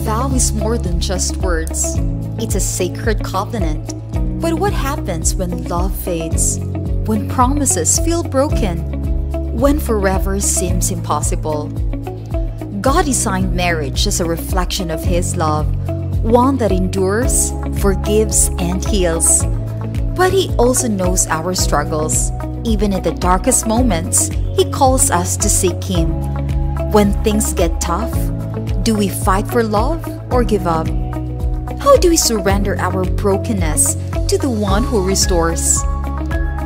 vow is more than just words. It's a sacred covenant. But what happens when love fades? When promises feel broken? When forever seems impossible? God designed marriage as a reflection of His love, one that endures, forgives, and heals. But He also knows our struggles. Even in the darkest moments, He calls us to seek Him. When things get tough, do we fight for love or give up? How do we surrender our brokenness to the one who restores?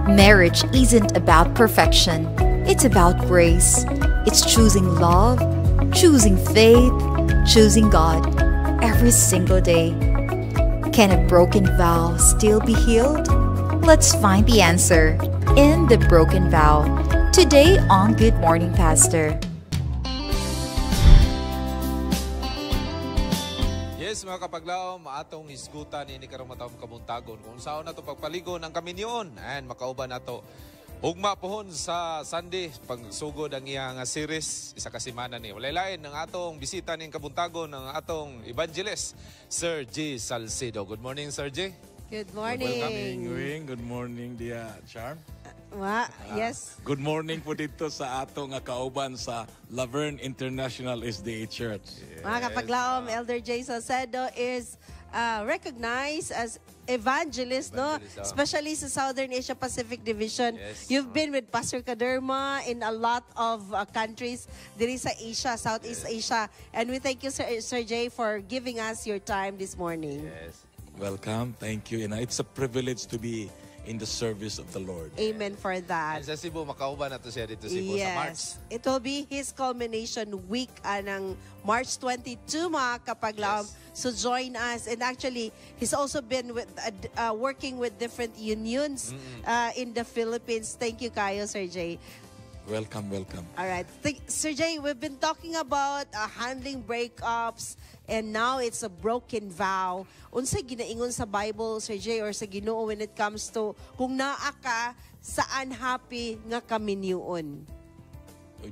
Marriage isn't about perfection. It's about grace. It's choosing love, choosing faith, choosing God every single day. Can a broken vow still be healed? Let's find the answer in The Broken Vow today on Good Morning Pastor. Yes, mga kapaglaom, atong isgutan ini karong matawag kabuntagon kung saan nato pagpaligo ng kaminyon and makauban nato ugma pohon sa Sunday pagsugod ang iyang series isa ka semana ni walay-lain ng atong bisita ning kabuntagon ng atong evangelist Sir J. Salcedo. Good morning, Sir J. Good morning. Good morning, Wing. Good morning, Dia Charm. Yes. Good morning po dito sa atong kauban sa Laverne International SDA Church. Mga kapaglaom, Elder J. Salcedo is recognized as evangelist, no? Especially sa Southern Asia Pacific Division. Yes. You've been with Pastor Kaderma in a lot of countries diri sa Asia, Southeast Asia. And we thank you, Sir J, for giving us your time this morning. Yes. Welcome. Thank you. And it's a privilege to be in the service of the Lord. Amen for that. And sa Cebu, makauban nato siya dito Cebu sa March. It will be his culmination week ng March 22, mga kapaglaom. Yes. So join us. And actually, he's also been with working with different unions in the Philippines. Thank you, kayo, Sir J. Welcome, welcome. All right. Sir J, we've been talking about handling breakups, and now it's a broken vow. Unsay ginaingon sa Bible, Sir J, or sa Ginoo when it comes to kung naa ka sa unhappy nga kaminyoon?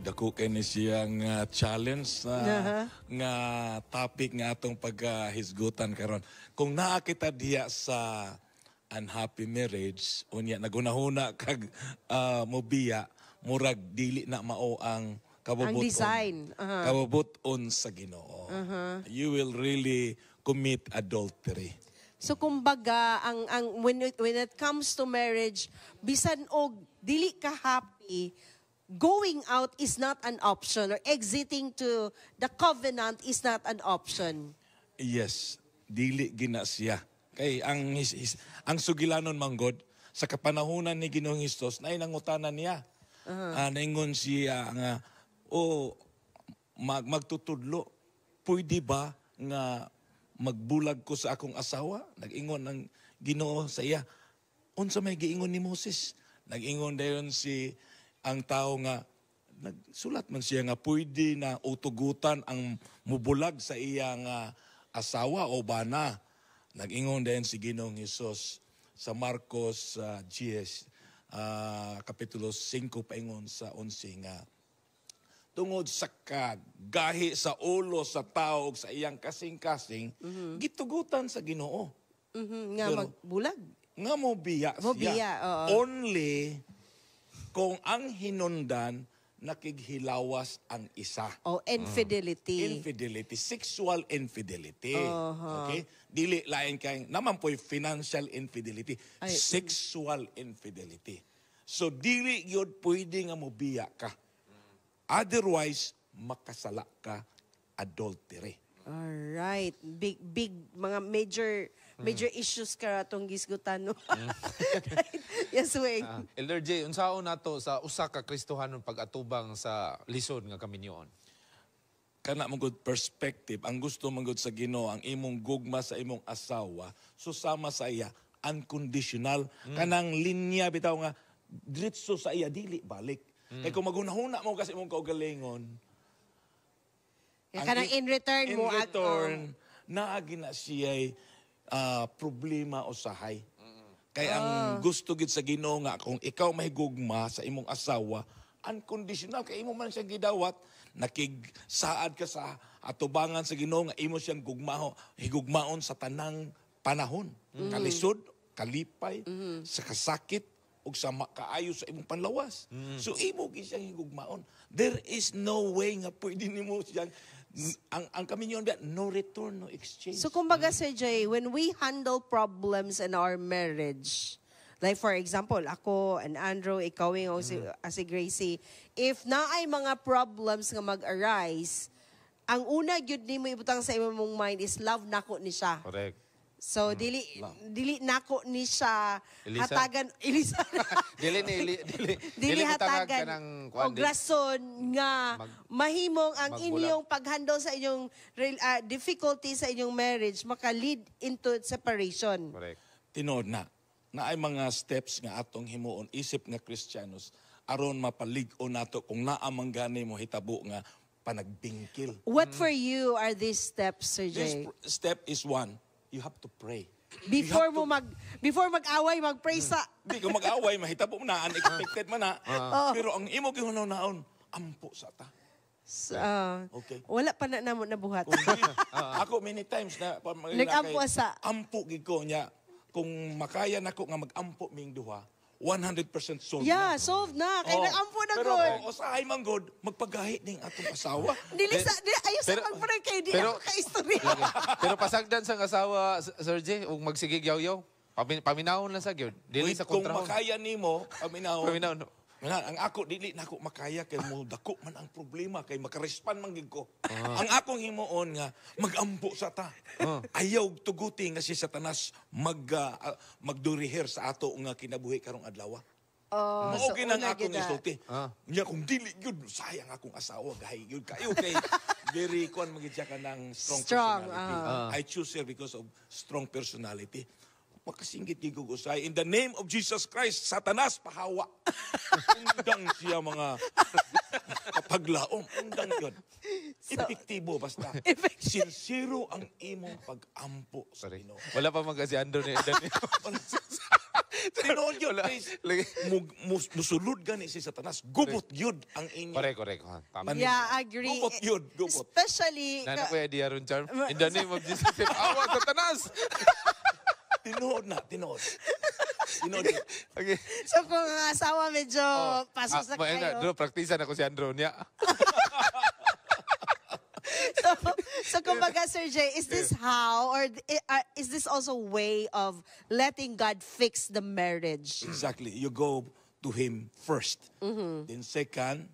Dako kay ni siyang challenge nga topic nga atong paghisgutan karon. Kung naa kita diya sa unhappy marriage, unya nagunahuna kag mobiya, murag dili na mao ang kabubuton. Ang design. Kabubuton sa Ginoo. You will really commit adultery. So kumbaga when it comes to marriage, bisan og dili ka happy, going out is not an option, or exiting to the covenant is not an option. Yes, dili gina siya. Kay ang sugilanon manggod sa kapanahunan ni Ginoong Hesus na nangutanan niya. Naingon siya nga magtutudlo. Pwede ba nga magbulag ko sa akong asawa? Nag-ingon ng Ginoo sa iya. Unsa may giingon ni Moses? Nag-ingon dayon ang tao nga nagsulat man siya nga pwede na utugutan ang mubulag sa iyang asawa o bana. Nag-ingon dayon si Ginoong Hesus sa Marcos 10 kapitulo 5 paingon sa 11 nga tungod sa kagahi sa ulo sa tao sa iyang kasing-kasing gitugutan sa Ginoo. Nga pero, magbulag. Nga mobiya siya. Only kung ang hinundan nakighilawas ang isa. Infidelity. Infidelity, sexual infidelity. Okay? Dili lain kay naman po'y financial infidelity, sexual infidelity. So dili yun pwede nga mobiya ka. Otherwise, makasala ka adultery. Alright. Big mga major issues ka atong gisgutan, no? Yes, Wing. Elder J, unsaon nato sa usa ka Kristohanon pag-atubang sa lisod nga kaminyoon? Kana mong good perspective, ang gusto mong good sa Ginoo, ang imong gugma sa imong asawa, susama sa iya, unconditional. Kanang linya bitaw nga, diretso sa iya, dili balik. Kaya kung maghunahuna mo kasi imong kaugalingon, kanang in return mo, naagi na siya'y problema o sahay. Kaya ang gusto gid sa Ginoo nga kung ikaw may gugma sa imong asawa, unconditional kay imo man siya gidawat, nakigsaad ka sa atubangan sa Ginoo nga imo siyang higugmaon sa tanang panahon. Kalisod, kalipay, sa kasakit, ug sa kaayo sa imong panlawas. So imo gi siyang higugmaon. There is no way nga pwede nimo siyang ang kaminyon biya, no return, no exchange. So kumbaga, Sir Jay, when we handle problems in our marriage, like for example, ako and Andrew, ikaw yung si Gracie, if na ay mga problems nga mag-arise, ang una gyud nimo ibutang sa imong mind is love nako ni siya. Correct. So dili nako ni siya Elisa? hatagan Elisa. dili hatagan hatagan kanang og rason nga mahimong ang magbulag. inyong paghandle sa inyong difficulty sa inyong marriage maka-lead into separation. Correct. Tinod na ay mga steps nga atong himuon isip nga Kristiyanos aron mapalig-on nato kung naa man gani mo hitabo nga panagbingkil. What for you are these steps, Sir This Jay? step is one, you have to pray. Before mag-away, mag-pray sa Di ka mag-away, mahitabo mo na, unexpected man na. Pero ang imo gihunaw-naon, ampo sa ta. Okay. Wala pa na namo nabuhat. Ako many times na Nag-ampo sa ampo gid ko niya kung makaya nako nga mag-ampo ming duha 100% solved yeah, na. solved na. Kaya nag-ampo na Pero good. kung usahay man good, magpagahi ning atong asawa. Ayos sa mag-pray kayo, di ako ka-istorya. Pero pasagdan sa asawa, Sir J, ug magsigig yaw-yaw. Paminahon lang sa gyud. Dili sa Kung kontrahon. makaya nimo, paminahon. Paminahon. Ang ako dili nako makaya kay mo dako man ang problema kay makarespan man gid ko. Ang akong himuon nga magampo sa ta. Ayaw tuguti nga si Satanas magduriher sa ato nga kinabuhi karong adlaw. Mao so ginang una akong gid na. isulti. Nya kung dili gyud sayang akong asawa gahay gyud kayo kay very kon magid siya kanang strong personality. I choose her because of strong personality. Makasinggit gid ko usay in the name of Jesus Christ, Satanas pahawa. Undang siya mga kapaglaom, undang yun. Epektibo basta. Sincero ang imong pag-ampo sa Ginoo. Wala pa magkasiando ni Tinoon yun, please. Musulod gani si Satanas. Gubot yun ang inyo. Correct. Tama. Yeah, agree. Gubot yun, gubot. Especially, Nana ko idea ron, Charm. In the name of Jesus, awa Satanas. Tinood na, tinood. Okay. so kung ang asawa medyo pasok sa kayo. Praktisan ako si Andrew niya. So kumbaga, Sir Jay, is this how, or is this also a way of letting God fix the marriage? Exactly. You go to Him first. Then second,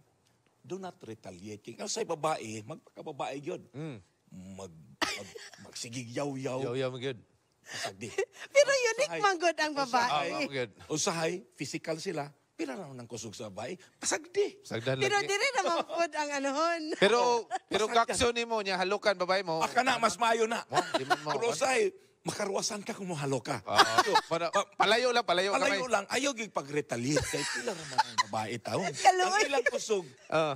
do not retaliate. Kung sa'y babae, magpakababae yun. Magsigig yaw-yaw. Yaw-yaw mo good. Pasagdi. Pero unique man good ang babae. Good. Usahay, physical sila. Pila raw ng kusog sa babae. Pasagdi. Sagdan Pero lagi. dili naman food ang anuhon. Pero kakso ni mo niya, halukan babae mo. Aka na, mas mayo na. Di man mo. Pero usahay, makaruwasan ka kung mahalo ka. Palayo lang. Palayo lang, ayaw yung pag-retaliate. Kaya pila naman ang babae taon. Kaluoy. Ang ilang kusog,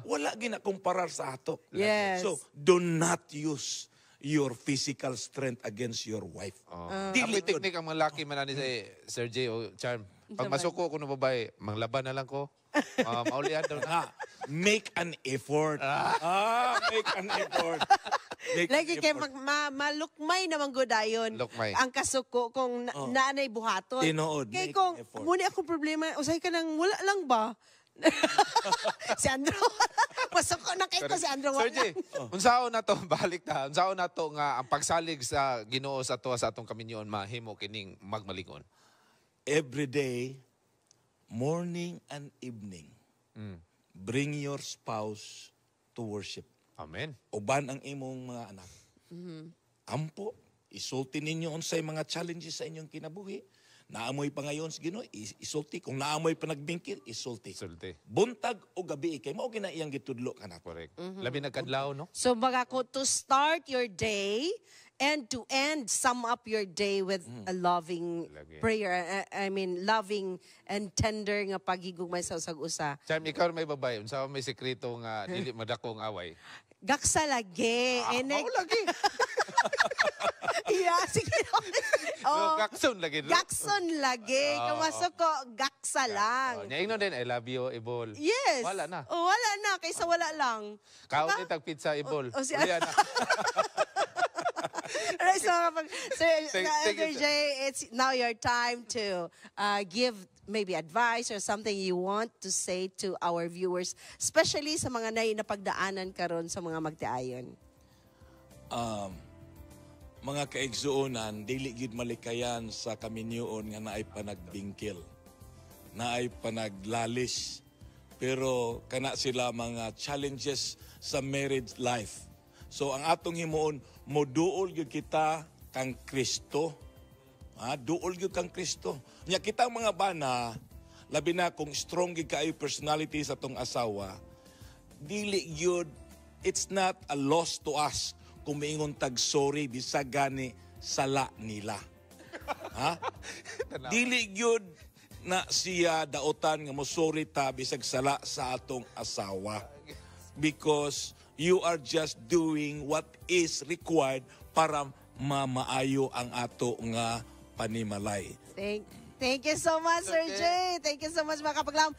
wala ginakumparar sa ato. Yes. So, do not use your physical strength against your wife. Dili teknik ang mga laki man ni Sir J o Charm. Pag masuko ko ng babae, manglaban na lang ko. Maulian daw na. Make an effort. Make an effort. Lagi kay malukmay naman good ayon. Lukmay. Ang kasuko kung naanay buhaton. Tinood. Kay Make kung an effort. muna akong problema, usay ka nang wala lang ba? Si Andrew. Masuko na kay ko si Andrew. Sir J, unsaon na to, balik ta. Unsaon na to nga ang pagsalig sa Ginoo sa to sa atong kaminyon mahimo kining magmalingon. Every day, morning and evening, bring your spouse to worship. Amen. Uban ang imong mga anak. Ampo, isulti ninyo unsay mga challenges sa inyong kinabuhi. Naamoy pa ngayon sa Ginoo, isulti. Kung naamoy pa nagbingkil, isulti. Sulti. Buntag o gabi, kay mao gina iyang gitudlo kana. Correct. Labi nagkadlaw, no? So baga ko to start your day and to end, sum up your day with a loving Lagi. prayer. I mean, loving and tender nga paghigugmay sa usag-usa. Charm, ikaw may babae. Unsaon may sekreto nga dili madakong away. Gaksa lagi. Mao lagi. Yeah, sige. Oh, gakson lagi. Gakson lagi. Kung masuko, gaksa lang. Nya ingnon din, I love you, Ibol. Yes. Wala na. Wala na. Kaysa wala lang. Kaon itag pizza, Ibol. si- Ulian na. Alright, so, Sir Thank you, J, it's now your time to give maybe advice or something you want to say to our viewers, especially sa mga napagdaanan karon sa mga magtiayon. Mga kaigsuonan, dili gyud malikayan sa kaminyoon nga naay panagbingkil, naay panaglalis, pero kana sila mga challenges sa marriage life. So ang atong himuon, moduol gyud kita kang Kristo. Duol gyud kang Kristo. Nya kitang mga bana, labi na kung strong gyud kaayo personality sa tong asawa, dili gyud, it's not a loss to us kung maingon tag sorry bisag gani sala nila. Dili gyud na siya daotan nga mo sorry ta bisag sala sa atong asawa, because you are just doing what is required para mamaayo ang ato nga panimalay. Thank you so much, Sir Okay. Jay. Thank you so much, mga kapaglam.